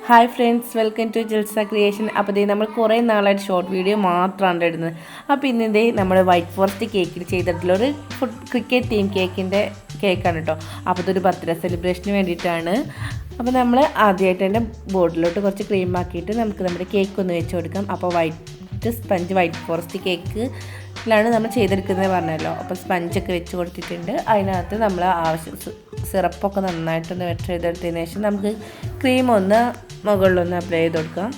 Hi friends, welcome to Jilsa creation. അപ്പോൾ ഇതേ നമ്മൾ കുറേ നാളായിട്ട് ഷോർട്ട് വീഡിയോ മാത്രമാണ് ഇടുന്നത്. അപ്പോൾ ഇന്നിതേ നമ്മൾ വൈറ്റ് ഫോറസ്റ്റ് കേക്കിൽ ചെയ്തിട്ടുള്ള ഒരു ക്രിക്കറ്റ് ടീം കേക്കാണ് കേട്ടോ. അപ്പോൾ ഇതൊരു ബർത്ത്ഡേ സെലിബ്രേഷന് വേണ്ടിയിട്ടാണ്. അപ്പോൾ നമ്മൾ ആദ്യമായിട്ട് തന്നെ ബോർഡിലോട്ട് കുറച്ച് ക്രീം ആക്കിയിട്ട് നമുക്ക് നമ്മുടെ കേക്ക് ഒന്ന് വെച്ച് കൊടുക്കാം. അപ്പോൾ വൈറ്റ് ഫോറസ്റ്റ് കേക്കിലാണ് നമ്മൾ ചെയ്തെടുക്കുന്നത് പറഞ്ഞല്ലോ. അപ്പോൾ സ്പഞ്ചൊക്കെ വെച്ച് കൊടുത്തിട്ടുണ്ട്. അതിനകത്ത് നമ്മൾ സിറപ്പൊക്കെ നന്നായിട്ടൊന്ന് വെറ്റ് ചെയ്തെടുത്തതിന് ശേഷം നമുക്ക് ക്രീം ഒന്ന് മുകളിലൊന്ന് അപ്ലൈ ചെയ്ത് കൊടുക്കാം.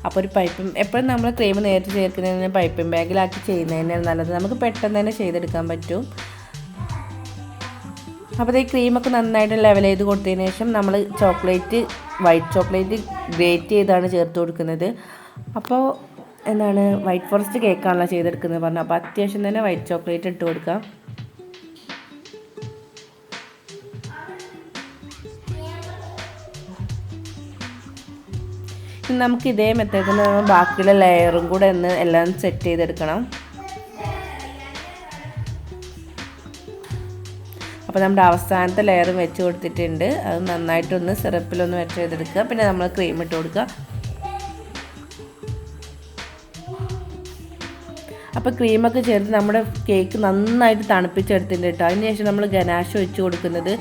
അപ്പോൾ ഒരു എപ്പോഴും നമ്മൾ ക്രീം നേരത്തെ ചേർക്കുന്നതിന് പൈപ്പിംഗ് ബാഗിലാക്കി ചെയ്യുന്നതിനാണ് നല്ലത്. നമുക്ക് പെട്ടെന്ന് തന്നെ ചെയ്തെടുക്കാൻ പറ്റും. അപ്പോൾ ഈ ക്രീമൊക്കെ നന്നായിട്ട് ലെവൽ ചെയ്ത് കൊടുത്തതിന് ശേഷം നമ്മൾ വൈറ്റ് ചോക്ലേറ്റ് ഗ്രേറ്റ് ചെയ്താണ് ചേർത്ത് കൊടുക്കുന്നത്. അപ്പോൾ വൈറ്റ് ഫോറസ്റ്റ് കേക്കാണല്ലോ ചെയ്തെടുക്കുന്നത് പറഞ്ഞു. അപ്പോൾ അത്യാവശ്യം തന്നെ വൈറ്റ് ചോക്ലേറ്റ് ഇട്ട് കൊടുക്കാം. നമുക്ക് ഇതേ മെത്തേഡിൽ ബാക്കിയുള്ള ലെയറും കൂടെ ഒന്ന് എല്ലാം സെറ്റ് ചെയ്തെടുക്കണം. അപ്പോൾ നമ്മുടെ അവസാനത്തെ ലെയറും വെച്ച് കൊടുത്തിട്ടുണ്ട്. അത് നന്നായിട്ടൊന്ന് സിറപ്പിലൊന്ന് വെച്ച് ചെയ്തെടുക്കുക. പിന്നെ നമ്മൾ ക്രീം ഇട്ട് കൊടുക്കുക. അപ്പോൾ ക്രീമൊക്കെ ചേർത്ത് നമ്മുടെ കേക്ക് നന്നായിട്ട് തണുപ്പിച്ചെടുത്തിട്ടുണ്ട് കേട്ടോ. അതിന് ശേഷം നമ്മൾ ഗനാഷ് വെച്ച് കൊടുക്കുന്നത്.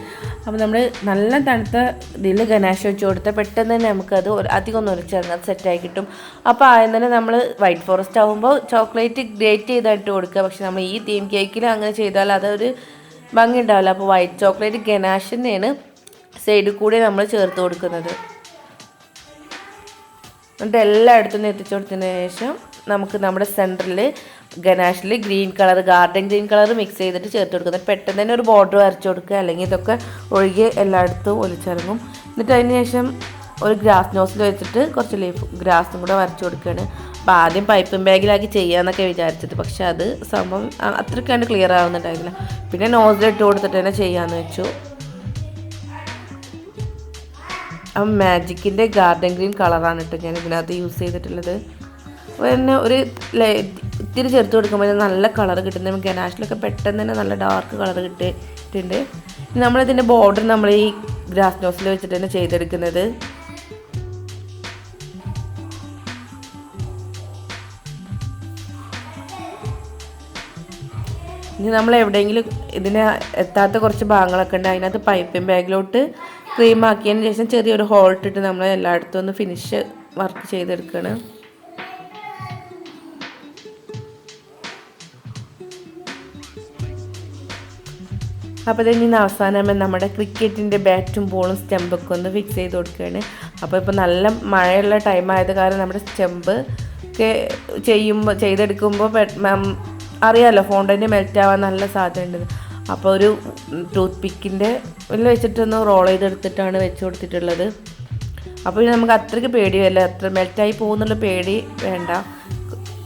അപ്പോൾ നമ്മൾ നല്ല തണുത്ത ഇതിൽ ഗനാഷ് വെച്ച് കൊടുത്താൽ പെട്ടെന്ന് തന്നെ നമുക്കത് അധികം ഒന്ന് ഉരച്ചിറങ്ങാൻ സെറ്റായി കിട്ടും. അപ്പോൾ ആദ്യം തന്നെ നമ്മൾ വൈറ്റ് ഫോറസ്റ്റ് ആകുമ്പോൾ ചോക്ലേറ്റ് ഗ്രേറ്റ് ചെയ്തിട്ട് കൊടുക്കുക. പക്ഷെ നമ്മൾ ഈ തീം കേക്കിൽ അങ്ങനെ ചെയ്താൽ അതൊരു ഭംഗി ഉണ്ടാവില്ല. അപ്പോൾ വൈറ്റ് ചോക്ലേറ്റ് ഗനാഷ് തന്നെയാണ് സൈഡിൽ കൂടി നമ്മൾ ചേർത്ത് കൊടുക്കുന്നത്. എന്നിട്ട് എല്ലായിടത്തും എത്തിച്ചു കൊടുത്തതിന് ശേഷം നമുക്ക് നമ്മുടെ സെൻറ്ററിൽ ഗനാഷിൽ ഗാർഡൻ ഗ്രീൻ കളർ മിക്സ് ചെയ്തിട്ട് ചേർത്ത് കൊടുക്കുന്നത്. പെട്ടെന്ന് തന്നെ ഒരു ബോർഡർ വരച്ച് കൊടുക്കുക, അല്ലെങ്കിൽ ഇതൊക്കെ ഒഴുകി എല്ലായിടത്തും ഒലിച്ചിറങ്ങും. എന്നിട്ട് അതിന് ശേഷം ഒരു ഗ്രാസ് നോസിൽ വെച്ചിട്ട് കുറച്ച് ഗ്രാസും കൂടെ വരച്ച് കൊടുക്കുകയാണ്. അപ്പോൾ ആദ്യം പൈപ്പിംഗ് ബാഗിലാക്കി ചെയ്യാമെന്നൊക്കെ വിചാരിച്ചത്, പക്ഷെ അത് സംഭവം അത്രയ്ക്കാണ്ട് ക്ലിയർ ആവുന്നുണ്ടായിരുന്നില്ല. പിന്നെ നോസിലിട്ട് കൊടുത്തിട്ട് തന്നെ ചെയ്യാമെന്ന് വെച്ചു. അപ്പം മാജിക്കിൻ്റെ ഗാർഡൻ ഗ്രീൻ കളറാണ് കേട്ടോ ഞാൻ ഇതിനകത്ത് യൂസ് ചെയ്തിട്ടുള്ളത്. പിന്നെ ഇത്തിരി ചേർത്ത് കൊടുക്കുമ്പോൾ നല്ല കളർ കിട്ടുന്നത്. നമുക്ക് ഗനാഷിലൊക്കെ പെട്ടെന്ന് തന്നെ നല്ല ഡാർക്ക് കളർ കിട്ടിയിട്ടുണ്ട്. നമ്മളിതിൻ്റെ ബോർഡർ നമ്മൾ ഈ ഗ്രാസ് നോസിൽ വെച്ചിട്ട് തന്നെ ചെയ്തെടുക്കുന്നത്. ഇനി നമ്മൾ എവിടെയെങ്കിലും ഇതിന് എത്താത്ത കുറച്ച് ഭാഗങ്ങളൊക്കെ ഉണ്ട്, അതിനകത്ത് പൈപ്പിംഗ് ബാഗിലോട്ട് ക്രീം ആക്കിയതിന് ശേഷം ചെറിയൊരു ഹോൾ ഇട്ടിട്ട് നമ്മൾ എല്ലായിടത്തും ഒന്ന് ഫിനിഷ് വർക്ക് ചെയ്തെടുക്കുകയാണ്. അപ്പോൾ ഇതിന് അവസാനം നമ്മുടെ ക്രിക്കറ്റിൻ്റെ ബാറ്റും ബോളും സ്റ്റെമ്പൊക്കെ ഒന്ന് ഫിക്സ് ചെയ്ത് കൊടുക്കുകയാണ്. അപ്പോൾ ഇപ്പോൾ നല്ല മഴയുള്ള ടൈം ആയത് കാരണം നമ്മുടെ സ്റ്റെമ്പ് ഒക്കെ ചെയ്തെടുക്കുമ്പോൾ അറിയാമല്ലോ ഫോണ്ടൻ്റ് മെൽറ്റ് ആവാൻ നല്ല സാധ്യതയുണ്ട്. അപ്പോൾ ഒരു ടൂത്ത് പിക്കിൻ്റെ വെച്ചിട്ടൊന്ന് റോൾ ചെയ്തെടുത്തിട്ടാണ് വെച്ച് കൊടുത്തിട്ടുള്ളത്. അപ്പോൾ നമുക്ക് അത്രയ്ക്ക് പേടിയല്ല, അത്ര മെൽറ്റായി പോകുന്നുള്ള പേടി വേണ്ട.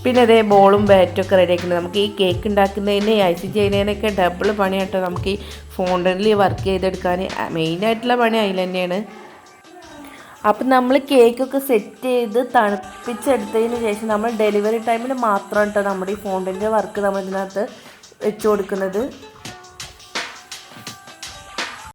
പിന്നെ അതേ ബോളും ബാറ്റും ഒക്കെ റെഡി ആക്കുന്നത്. നമുക്ക് ഈ കേക്ക് ഉണ്ടാക്കുന്നതിന് ഐസിങ് ചെയ്യുന്നതിനൊക്കെ ഡബിൾ പണിയാട്ടോ. നമുക്ക് ഈ ഫോണ്ടനിൽ വർക്ക് ചെയ്തെടുക്കാൻ മെയിനായിട്ടുള്ള പണി അതിൽ തന്നെയാണ്. അപ്പം നമ്മൾ കേക്കൊക്കെ സെറ്റ് ചെയ്ത് തണുപ്പിച്ചെടുത്തതിന് ശേഷം നമ്മൾ ഡെലിവറി ടൈമിൽ മാത്രമാണ് കേട്ടോ നമ്മുടെ ഈ ഫോണ്ടിൻ്റെ വർക്ക് നമ്മൾ ഇതിനകത്ത് വെച്ച് കൊടുക്കുന്നത്.